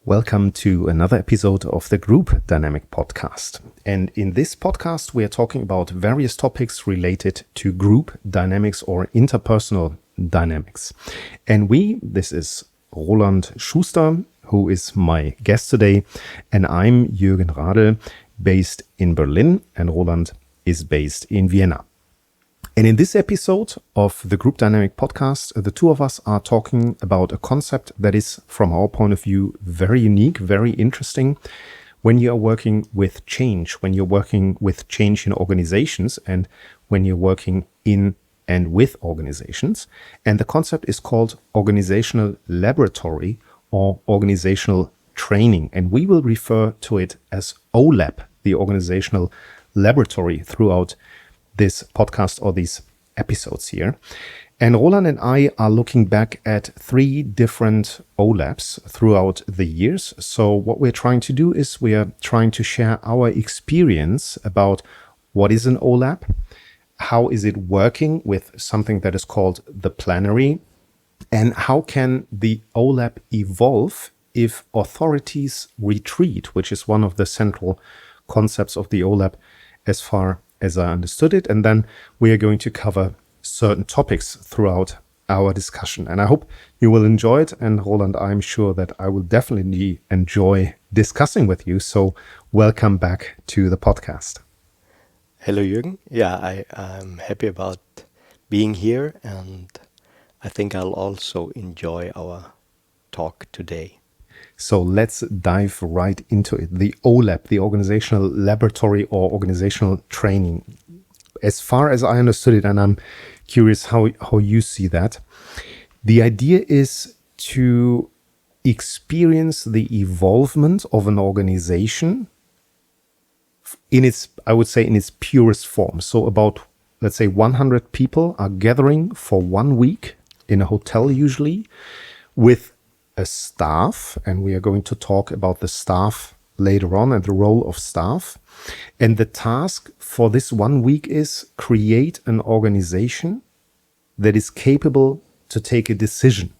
Welcome to another episode of the Group Dynamic Podcast. And in this podcast, we are talking about various topics related to group dynamics or interpersonal dynamics. And this is Roland Schuster, who is my guest today, and I'm Jürgen Radel, based in Berlin, and Roland is based in Vienna. And in this episode of the Group Dynamic Podcast, the two of us are talking about a concept that is, from our point of view, very unique, very interesting when you are working with change, when you're working with change in organizations, and when you're working in and with organizations. And the concept is called organizational laboratory or organizational training. And we will refer to it as OLAB, the organizational laboratory, throughout this podcast or these episodes here. And Roland and I are looking back at 3 different OLABs throughout the years. So what we're trying to do is we are trying to share our experience about what is an OLAB, how is it working with something that is called the plenary, and how can the OLAB evolve if authorities retreat, which is one of the central concepts of the OLAB as far as I understood it. And then we are going to cover certain topics throughout our discussion. And I hope you will enjoy it. And Roland, I'm sure that I will definitely enjoy discussing with you. So welcome back to the podcast. Hello, Jürgen. Yeah, I'm happy about being here. And I think I'll also enjoy our talk today. So let's dive right into it. The OLAB, the Organizational Laboratory or Organizational Training. As far as I understood it, and I'm curious how you see that, the idea is to experience the evolvement of an organization in its, I would say, in its purest form. So about, let's say, 100 people are gathering for 1 week in a hotel usually with a staff, and we are going to talk about the staff later on and the role of staff. And the task for this 1 week is create an organization that is capable to take a decision.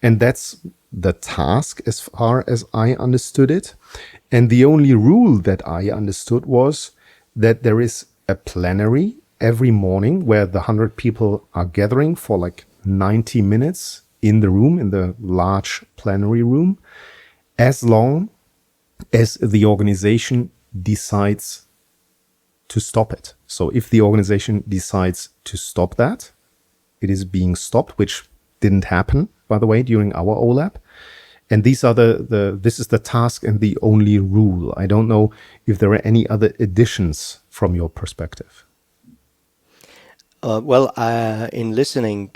And that's the task as far as I understood it. And the only rule that I understood was that there is a plenary every morning where the 100 people are gathering for like 90 minutes in the room, in the large plenary room, as long as the organization decides to stop it. So if the organization decides to stop that, it is being stopped, which didn't happen, by the way, during our OLAB. And these are this is the task and the only rule. I don't know if there are any other additions from your perspective. In listening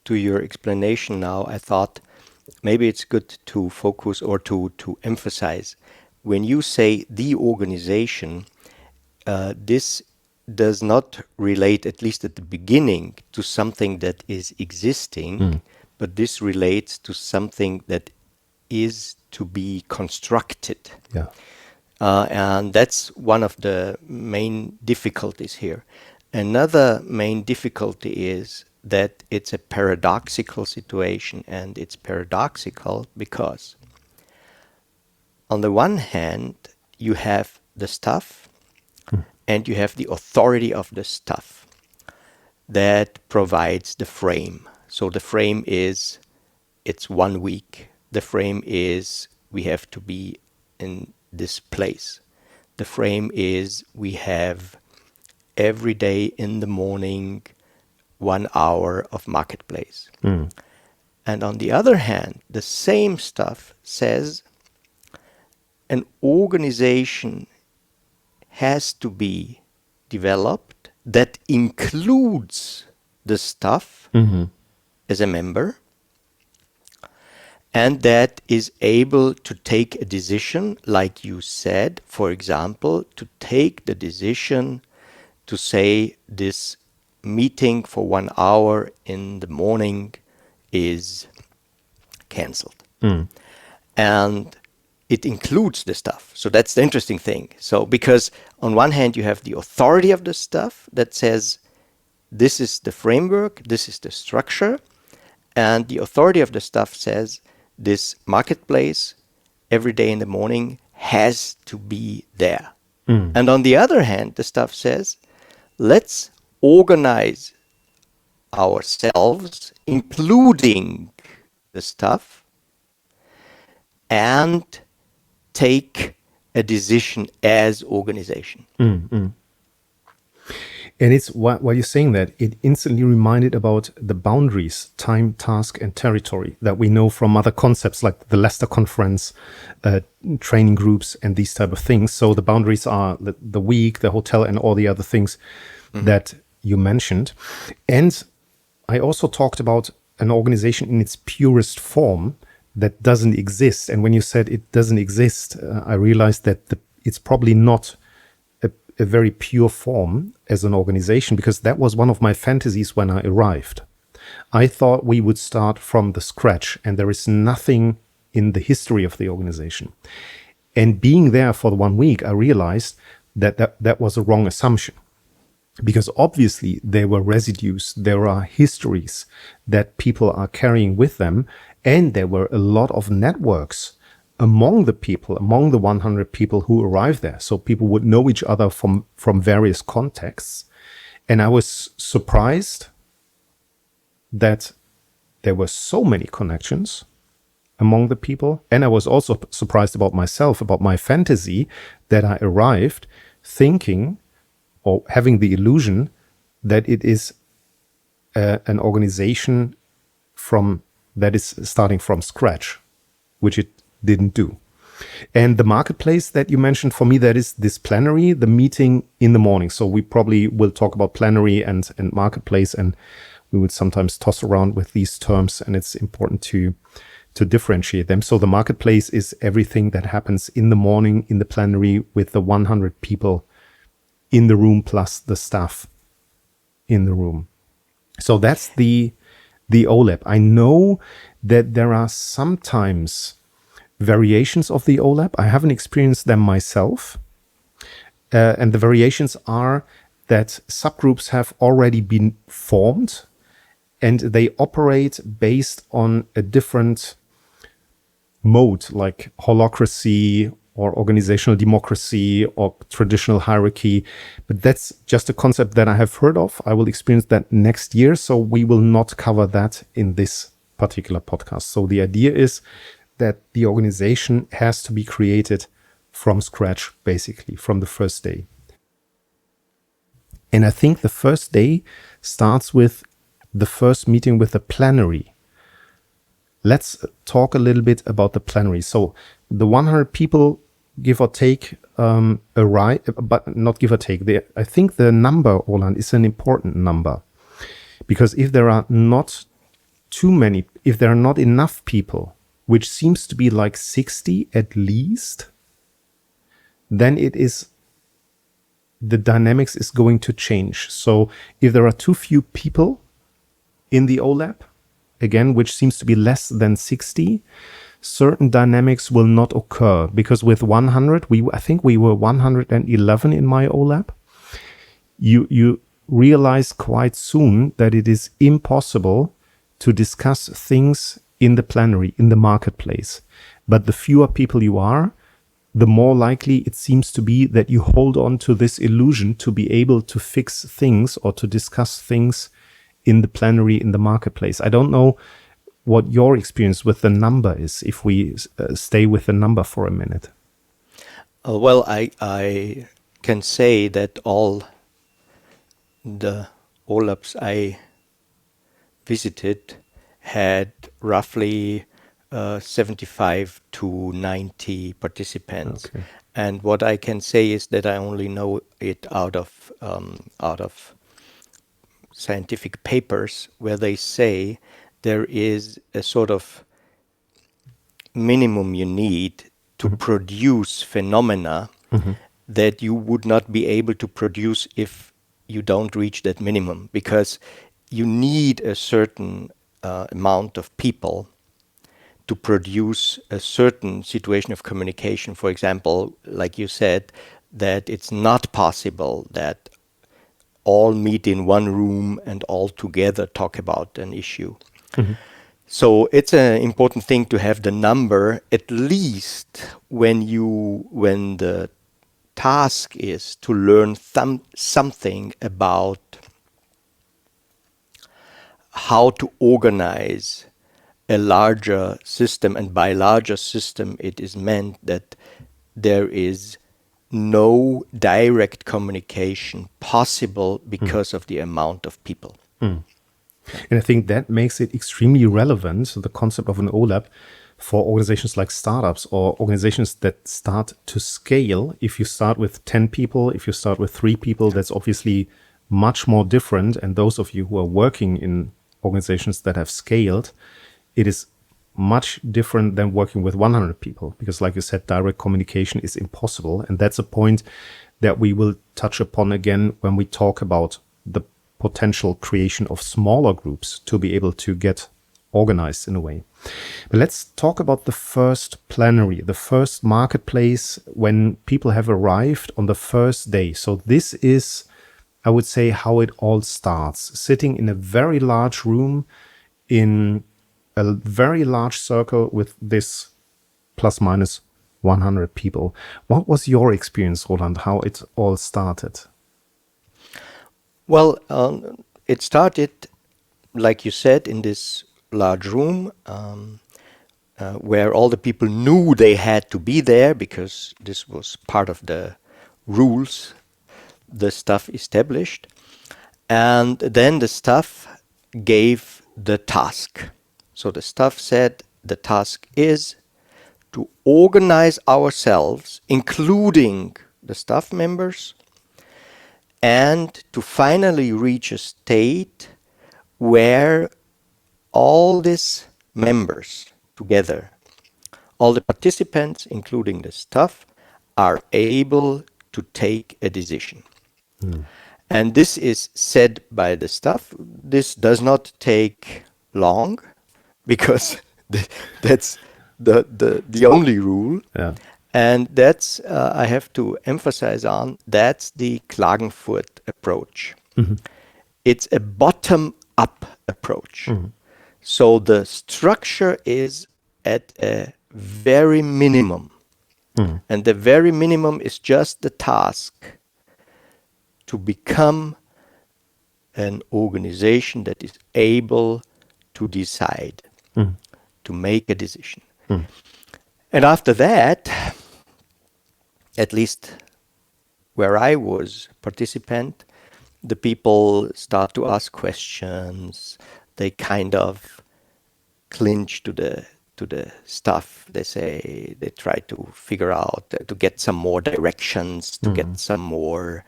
to your explanation now, I thought maybe it's good to focus or to emphasize. When you say the organization, this does not relate, at least at the beginning, to something that is existing, but this relates to something that is to be constructed. Yeah. And that's one of the main difficulties here. Another main difficulty is that it's a paradoxical situation, and it's paradoxical because on the one hand you have the staff and you have the authority of the staff that provides the frame. So the frame is, it's 1 week. The frame is, we have to be in this place. The frame is, we have every day in the morning 1 hour of marketplace. And on the other hand, the same stuff says an organization has to be developed that includes the staff as a member, and that is able to take a decision, like you said, for example, to take the decision to say this meeting for 1 hour in the morning is cancelled. And it includes the staff. So that's the interesting thing. So because on one hand you have the authority of the staff that says this is the framework, this is the structure, and the authority of the staff says this marketplace every day in the morning has to be there. And on the other hand, the staff says, let's organize ourselves, including the staff, and take a decision as organization. And it's while you're saying that, it instantly reminded about the boundaries, time, task, and territory that we know from other concepts like the Leicester Conference, training groups, and these type of things. So the boundaries are the week, the hotel, and all the other things that you mentioned. And I also talked about an organization in its purest form that doesn't exist. And when you said it doesn't exist, I realized that it's probably not a very pure form as an organization, because that was one of my fantasies when I arrived. I thought we would start from the scratch, and there is nothing in the history of the organization. And being there for the 1 week, I realized that was a wrong assumption, because obviously there were residues, there are histories that people are carrying with them, and there were a lot of networks among the people, among the 100 people who arrived there. So people would know each other from various contexts. And I was surprised that there were so many connections among the people. And I was also surprised about myself, about my fantasy, that I arrived thinking or having the illusion that it is an organization that is starting from scratch, which it didn't do. And the marketplace that you mentioned, for me, that is this plenary, the meeting in the morning. So we probably will talk about plenary and marketplace, and we would sometimes toss around with these terms, and it's important to differentiate them. So the marketplace is everything that happens in the morning in the plenary with the 100 people in the room plus the staff in the room. So that's the OLAB. I know that there are sometimes variations of the OLAB. I haven't experienced them myself. And the variations are that subgroups have already been formed and they operate based on a different mode, like holacracy or organizational democracy or traditional hierarchy. But that's just a concept that I have heard of. I will experience that next year, so we will not cover that in this particular podcast. So the idea is that the organization has to be created from scratch, basically, from the first day. And I think the first day starts with the first meeting with the plenary. Let's talk a little bit about the plenary. So the 100 people, give or take, but not give or take. I think the number, Roland, is an important number. Because if there are not if there are not enough people, which seems to be like 60 at least, then the dynamics is going to change. So if there are too few people in the OLAB, again, which seems to be less than 60, certain dynamics will not occur, because with 100, I think we were 111 in my OLAB. You realize quite soon that it is impossible to discuss things in the plenary, in the marketplace. But the fewer people you are, the more likely it seems to be that you hold on to this illusion to be able to fix things or to discuss things in the plenary, in the marketplace. I don't know what your experience with the number is, if we stay with the number for a minute. Well, I can say that all the OLABs I visited had roughly 75 to 90 participants. Okay. And what I can say is that I only know it out of scientific papers where they say there is a sort of minimum you need to produce phenomena that you would not be able to produce if you don't reach that minimum, because you need a certain amount of people to produce a certain situation of communication. For example, like you said, that it's not possible that all meet in one room and all together talk about an issue. So it's an important thing to have the number, at least when the task is to learn something about how to organize a larger system. And by larger system, it is meant that there is no direct communication possible because of the amount of people. And I think that makes it extremely relevant, so the concept of an OLAB, for organizations like startups or organizations that start to scale. If you start with 10 people, if you start with 3 people, that's obviously much more different. And those of you who are working in organizations that have scaled, it is much different than working with 100 people, because like you said, direct communication is impossible. And that's a point that we will touch upon again when we talk about the potential creation of smaller groups to be able to get organized in a way. But let's talk about the first plenary, the first marketplace, when people have arrived on the first day. So this is, I would say, how it all starts, sitting in a very large room in a very large circle with this plus minus 100 people. What was your experience, Roland, how it all started? Well, it started, like you said, in this large room where all the people knew they had to be there because this was part of the rules, the staff established. And then the staff gave the task. So the staff said the task is to organize ourselves, including the staff members, and to finally reach a state where all these members together, all the participants, including the staff, are able to take a decision. And this is said by the staff. This does not take long because that's the only rule. Yeah. And that's, I have to emphasize on, that's the Klagenfurt approach. It's a bottom-up approach. So the structure is at a very minimum. And the very minimum is just the task to become an organization that is able to decide, to make a decision. And after that, at least where I was participant, the people start to ask questions. They kind of clinch to the stuff. They say, they try to figure out, to get some more directions, to get some more,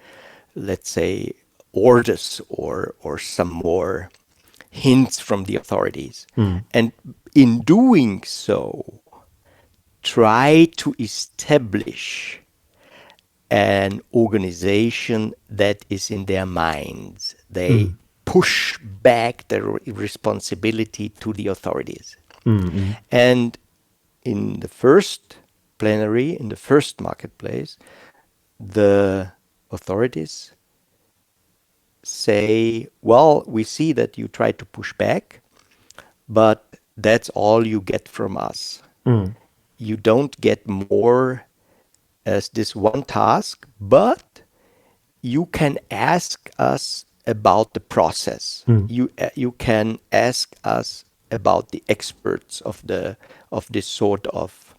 let's say, orders or some more hints from the authorities. And in doing so, try to establish an organization that is in their minds. They push back their responsibility to the authorities. And in the first plenary, in the first marketplace, the authorities say, well, we see that you try to push back, but that's all you get from us. You don't get more as this one task, but you can ask us about the process. You can ask us about the experts of this sort of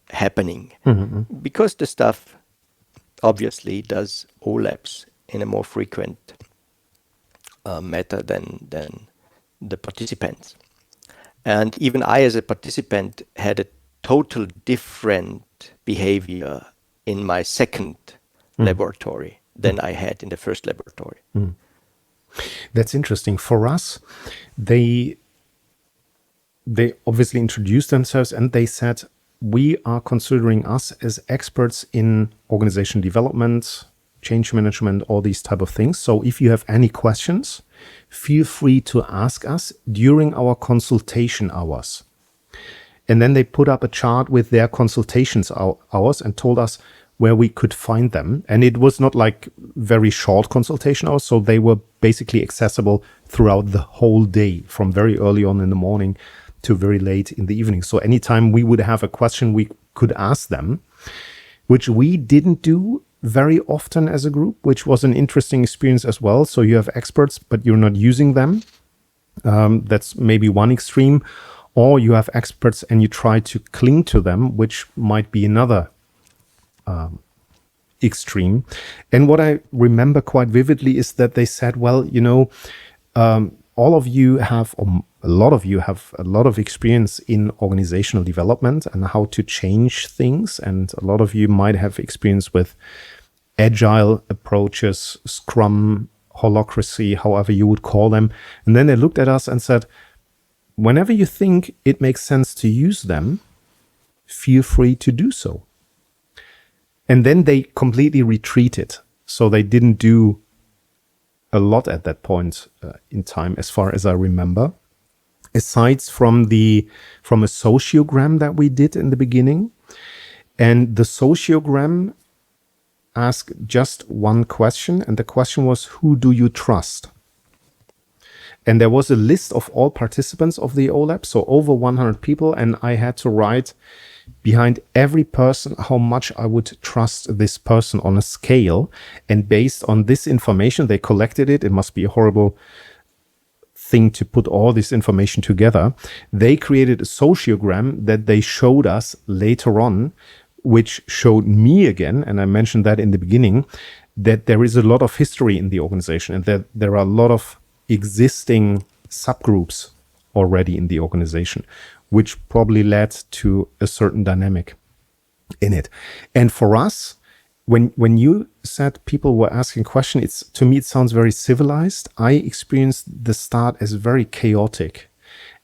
happening, because the staff obviously does OLABs in a more frequent matter than the participants. And even I, as a participant, had a total different behavior in my second laboratory than I had in the first laboratory. That's interesting. For us, they obviously introduced themselves and they said, we are considering us as experts in organization development, change management, all these type of things. So if you have any questions, feel free to ask us during our consultation hours. And then they put up a chart with their consultations hours and told us, where we could find them. And it was not like very short consultation hours, so they were basically accessible throughout the whole day, from very early on in the morning to very late in the evening. So anytime we would have a question, we could ask them, which we didn't do very often as a group, which was an interesting experience as well. So you have experts, but you're not using them. That's maybe one extreme. Or you have experts and you try to cling to them, which might be another extreme. And what I remember quite vividly is that they said, well, you know, all of you have, or a lot of you have a lot of experience in organizational development and how to change things. And a lot of you might have experience with agile approaches, Scrum, holacracy, however you would call them. And then they looked at us and said, whenever you think it makes sense to use them, feel free to do so. And then they completely retreated. So they didn't do a lot at that point in time, as far as I remember. Aside from a sociogram that we did in the beginning. And the sociogram asked just one question. And the question was, who do you trust? And there was a list of all participants of the OLAB, so over 100 people. And I had to write behind every person how much I would trust this person on a scale. And based on this information, they collected it. It must be a horrible thing to put all this information together. They created a sociogram that they showed us later on, which showed me again, and I mentioned that in the beginning, that there is a lot of history in the organization and that there are a lot of existing subgroups already in the organization, which probably led to a certain dynamic in it. And for us, when you said people were asking questions, to me it sounds very civilized. I experienced the start as very chaotic,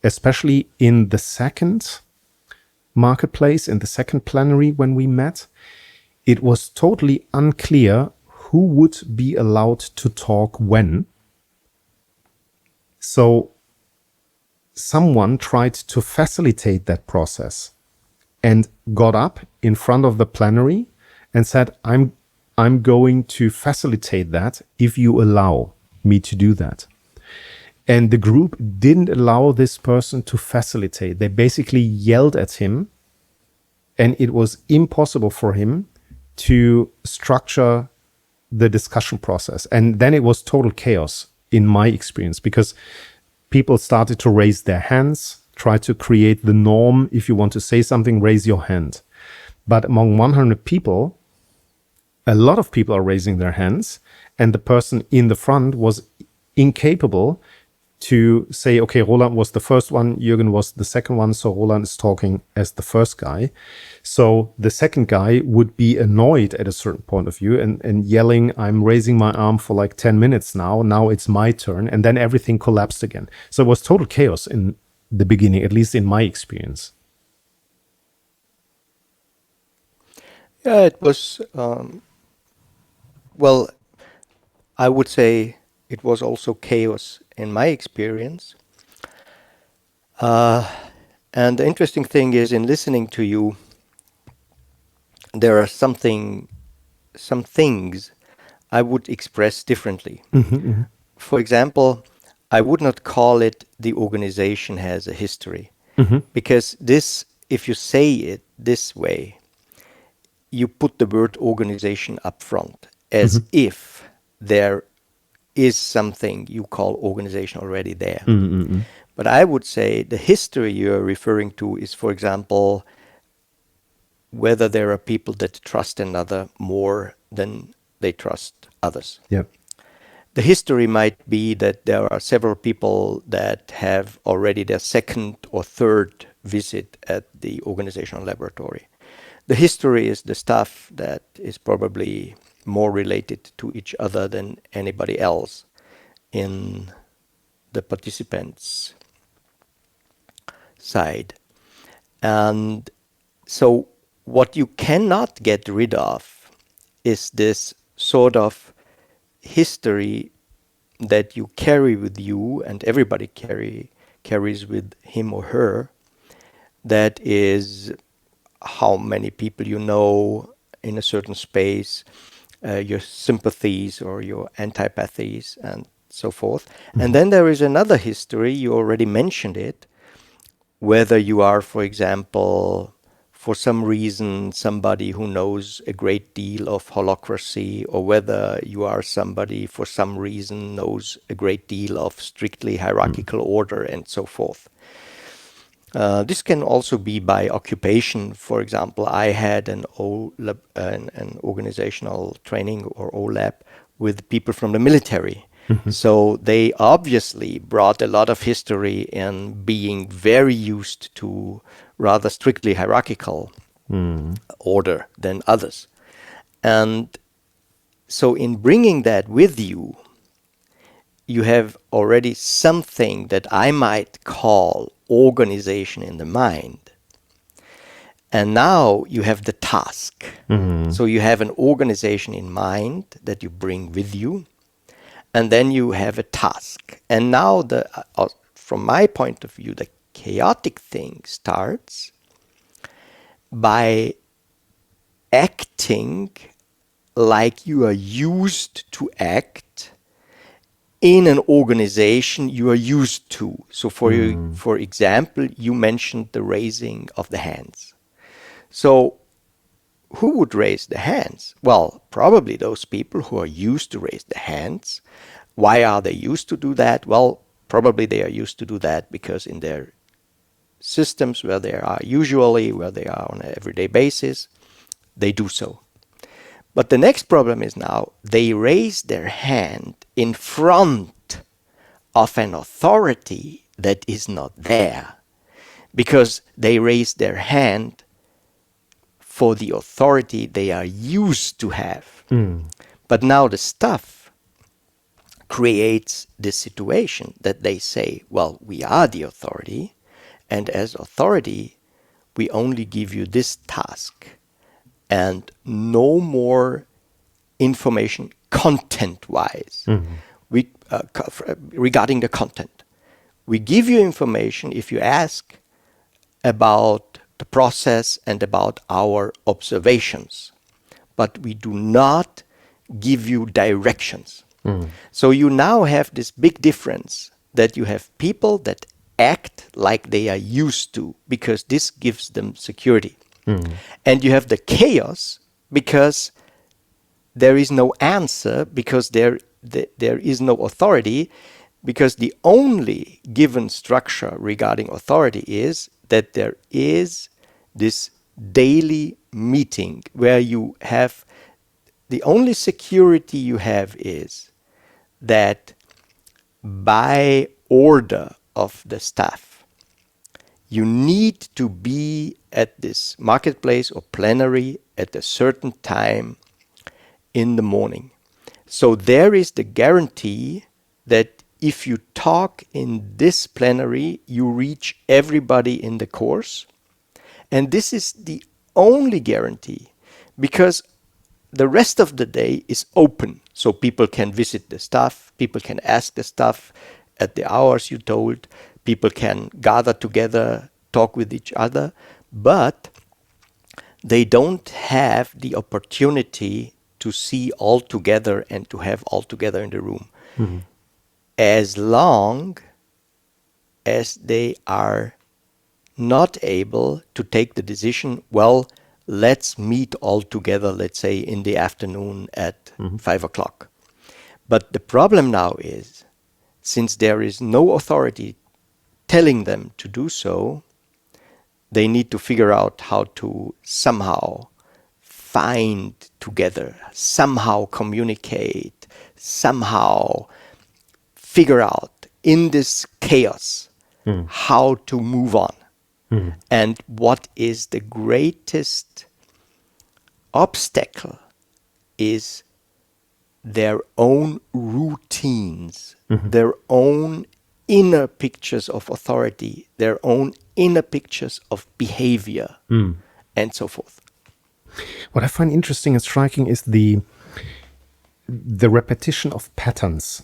especially in the second marketplace, in the second plenary when we met. It was totally unclear who would be allowed to talk when. So someone tried to facilitate that process and got up in front of the plenary and said, I'm going to facilitate that if you allow me to do that. And the group didn't allow this person to facilitate. They basically yelled at him, and it was impossible for him to structure the discussion process. And then it was total chaos in my experience, because people started to raise their hands, try to create the norm. If you want to say something, raise your hand. But among 100 people, a lot of people are raising their hands, and the person in the front was incapable to say, okay, Roland was the first one, Jürgen was the second one, so Roland is talking as the first guy. So the second guy would be annoyed at a certain point of view and yelling, I'm raising my arm for like 10 minutes now it's my turn. And then everything collapsed again. So it was total chaos in the beginning, at least in my experience. Yeah, it was, well, I would say it was also chaos in my experience. And the interesting thing is, in listening to you, there are some things I would express differently. For example, I would not call it the organization has a history, because this, if you say it this way, you put the word organization up front, as if there is something you call organization already there. But I would say the history you're referring to is, for example, whether there are people that trust another more than they trust others. Yep. The history might be that there are several people that have already their second or third visit at the organizational laboratory. The history is the stuff that is probably more related to each other than anybody else in the participants' side. And so what you cannot get rid of is this sort of history that you carry with you, and everybody carries with him or her, that is how many people you know in a certain space, your sympathies or your antipathies and so forth. And then there is another history, you already mentioned it, whether you are, for example, for some reason, somebody who knows a great deal of holacracy, or whether you are somebody for some reason knows a great deal of strictly hierarchical order and so forth. This can also be by occupation. For example, I had an OLAB, an organizational training or OLAB with people from the military. So they obviously brought a lot of history in being very used to rather strictly hierarchical order than others. And so in bringing that with you, you have already something that I might call organization in the mind. And now you have the task. So you have an organization in mind that you bring with you. And then you have a task. And now, from my point of view, the chaotic thing starts by acting like you are used to act in an organization you are used to. So for example, you mentioned the raising of the hands. So who would raise the hands? Well, probably those people who are used to raise the hands. Why are they used to do that? Well, probably they are used to do that because in their systems where they are on an everyday basis, they do so. But the next problem is now they raise their hand in front of an authority that is not there, because they raise their hand for the authority they are used to have. But now the stuff creates this situation that they say, well, we are the authority, and as authority, we only give you this task and no more information content-wise. Regarding the content. We give you information if you ask about the process and about our observations, but we do not give you directions. So you now have this big difference that you have people that act like they are used to, because this gives them security. And you have the chaos because there is no answer, because there is no authority, because the only given structure regarding authority is that there is this daily meeting where you have, the only security you have is that by order of the staff, you need to be at this marketplace or plenary at a certain time in the morning. So there is the guarantee that if you talk in this plenary, you reach everybody in the course. And this is the only guarantee, because the rest of the day is open. So people can visit the staff, people can ask the staff at the hours you told, people can gather together, talk with each other, but they don't have the opportunity to see all together and to have all together in the room. As long as they are not able to take the decision, well, let's meet all together, let's say in the afternoon at 5 o'clock. But the problem now is, since there is no authority telling them to do so, they need to figure out how to somehow find together, somehow communicate, somehow figure out in this chaos how to move on. And what is the greatest obstacle is their own routines, their own inner pictures of authority, their own inner pictures of behavior, and so forth. What I find interesting and striking is the repetition of patterns.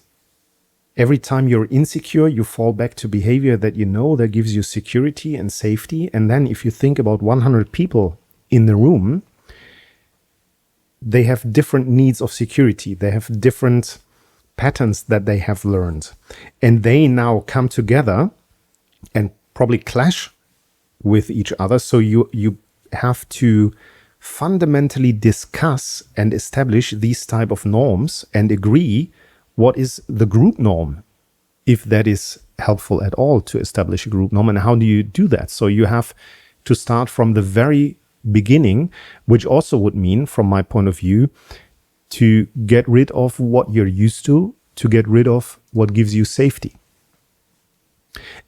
Every time you're insecure, you fall back to behavior that you know that gives you security and safety. And then if you think about 100 people in the room, they have different needs of security. They have different patterns that they have learned. And they now come together and probably clash with each other. So you have to fundamentally discuss and establish these type of norms and agree what is the group norm, if that is helpful at all to establish a group norm, and how do you do that? So you have to start from the very beginning, which also would mean, from my point of view, to get rid of what you're used to get rid of what gives you safety.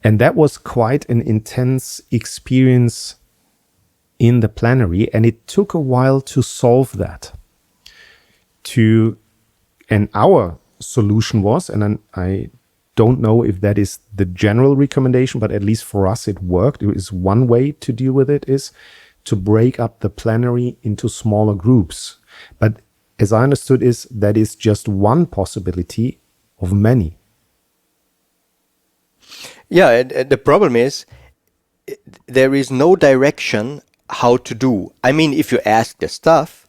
And that was quite an intense experience in the plenary, and it took a while to solve that. And our solution was, and I don't know if that is the general recommendation, but at least for us it worked. It is one way to deal with it, is to break up the plenary into smaller groups. But as I understood, that is just one possibility of many. Yeah, and the problem is there is no direction how to do. I mean, if you ask the staff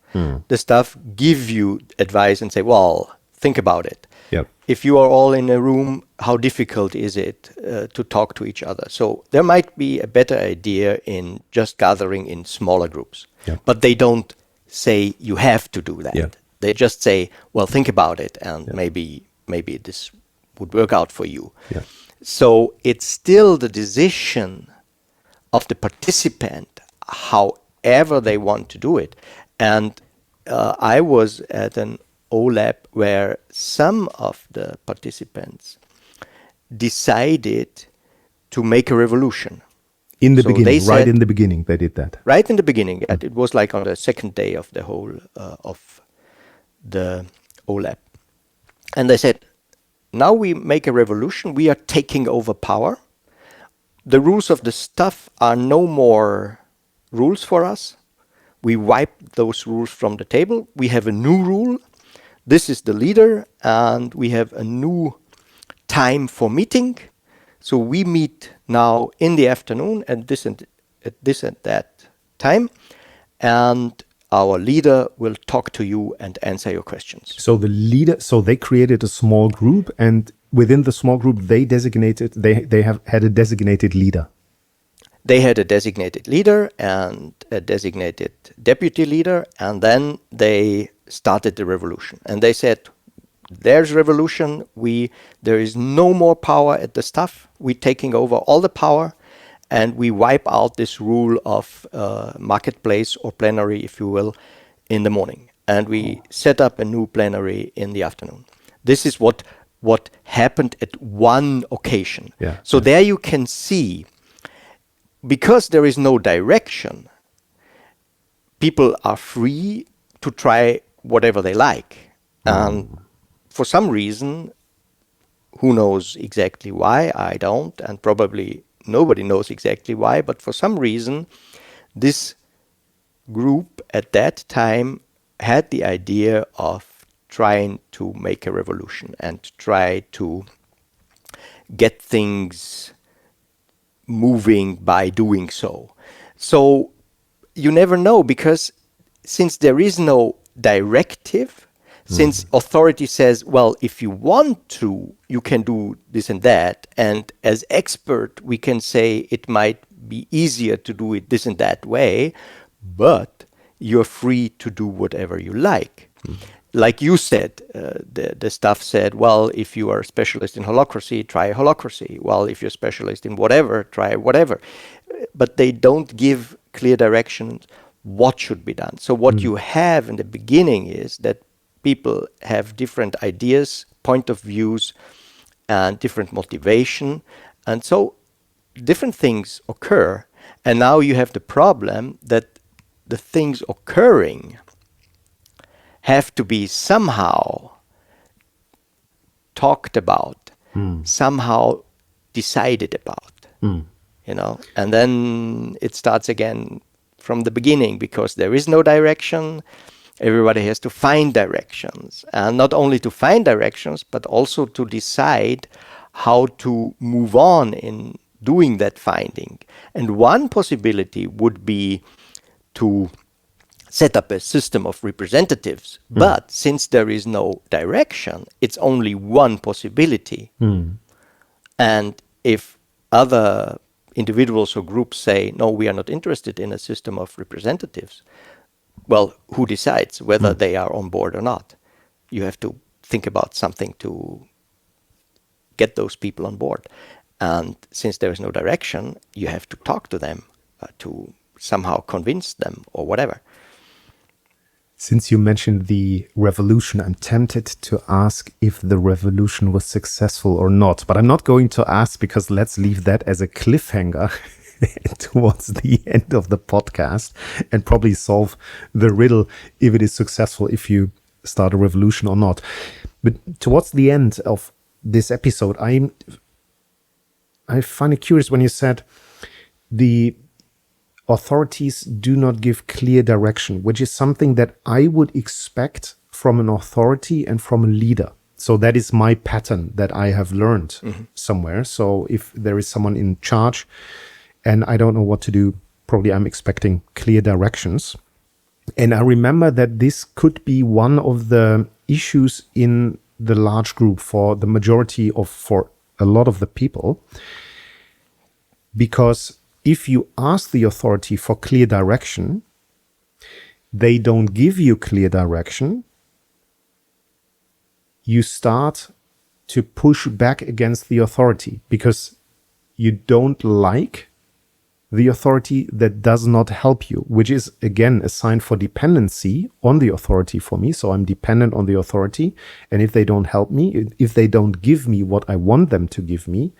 give you advice and say, well, think about it. Yep. If you are all in a room, how difficult is it to talk to each other? So there might be a better idea in just gathering in smaller groups. Yep. But they don't say you have to do that. Yep. They just say, well, think about it, and maybe this would work out for you. Yep. So it's still the decision of the participant, however they want to do it. And I was at an OLAB where some of the participants decided to make a revolution. In the So beginning, they said- in the beginning, they did that. Right in the beginning. It was like on the second day of the whole of the OLAB. And they said, now we make a revolution. We are taking over power. The rules of the staff are no more rules for us. We wipe those rules from the table. We have a new rule. This is the leader, and we have a new time for meeting. So we meet now in the afternoon at this and that time, and our leader will talk to you and answer your questions. So they created a small group, and within the small group, they have had a designated leader. They had a designated leader and a designated deputy leader, and then they started the revolution. And they said, there's revolution. There is no more power at the staff. We're taking over all the power, and we wipe out this rule of marketplace or plenary, if you will, in the morning. And we set up a new plenary in the afternoon. This is what happened at one occasion. Yeah. So there you can see, because there is no direction, people are free to try whatever they like. And for some reason, who knows exactly why, I don't, and probably nobody knows exactly why, but for some reason, this group at that time had the idea of trying to make a revolution and try to get things moving by doing so. So you never know, because since there is no directive, since authority says, well, if you want to, you can do this and that, and as expert, we can say it might be easier to do it this and that way, but you're free to do whatever you like. Like you said, the staff said, well, if you are a specialist in holacracy, try holacracy. Well, if you're a specialist in whatever, try whatever. But they don't give clear directions what should be done. So what you have in the beginning is that people have different ideas, point of views, and different motivation. And so different things occur. And now you have the problem that the things occurring have to be somehow talked about, somehow decided about, and then it starts again from the beginning, because there is no direction. Everybody has to find directions, and not only to find directions, but also to decide how to move on in doing that finding. And one possibility would be to set up a system of representatives. But since there is no direction, it's only one possibility. And if other individuals or groups say, no, we are not interested in a system of representatives, well, who decides whether they are on board or not? You have to think about something to get those people on board. And since there is no direction, you have to talk to them to somehow convince them or whatever. Since you mentioned the revolution, I'm tempted to ask if the revolution was successful or not. But I'm not going to ask, because let's leave that as a cliffhanger towards the end of the podcast and probably solve the riddle if it is successful, if you start a revolution or not. But towards the end of this episode, I find it curious when you said the authorities do not give clear direction, which is something that I would expect from an authority and from a leader. So that is my pattern that I have learned somewhere. So if there is someone in charge and I don't know what to do, probably I'm expecting clear directions. And I remember that this could be one of the issues in the large group for the majority of, for a lot of the people, because if you ask the authority for clear direction, they don't give you clear direction, you start to push back against the authority because you don't like the authority that does not help you, which is, again, a sign for dependency on the authority for me. So I'm dependent on the authority. And if they don't help me, if they don't give me what I want them to give me,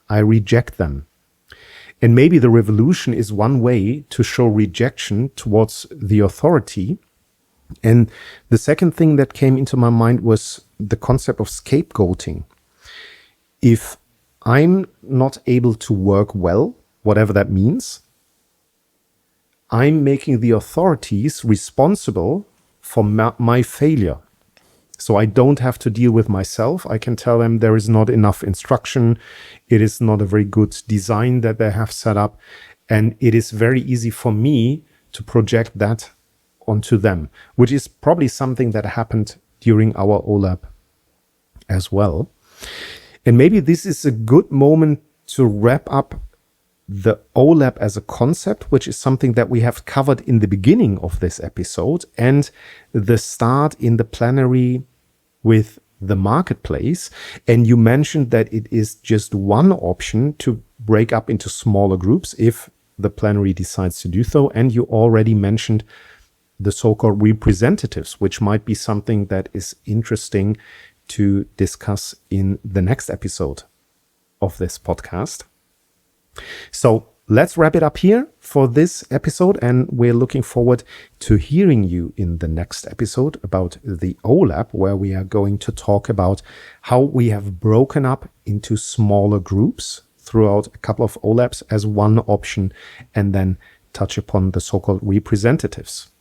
I reject them. And maybe the revolution is one way to show rejection towards the authority. And the second thing that came into my mind was the concept of scapegoating. If I'm not able to work well, whatever that means, I'm making the authorities responsible for my failure. So I don't have to deal with myself. I can tell them there is not enough instruction. It is not a very good design that they have set up. And it is very easy for me to project that onto them, which is probably something that happened during our OLAB as well. And maybe this is a good moment to wrap up the OLAB as a concept, which is something that we have covered in the beginning of this episode, and the start in the plenary with the marketplace. And you mentioned that it is just one option to break up into smaller groups if the plenary decides to do so. And you already mentioned the so-called representatives, which might be something that is interesting to discuss in the next episode of this podcast. So let's wrap it up here for this episode, and we're looking forward to hearing you in the next episode about the OLAB, where we are going to talk about how we have broken up into smaller groups throughout a couple of OLABs as one option, and then touch upon the so-called representatives.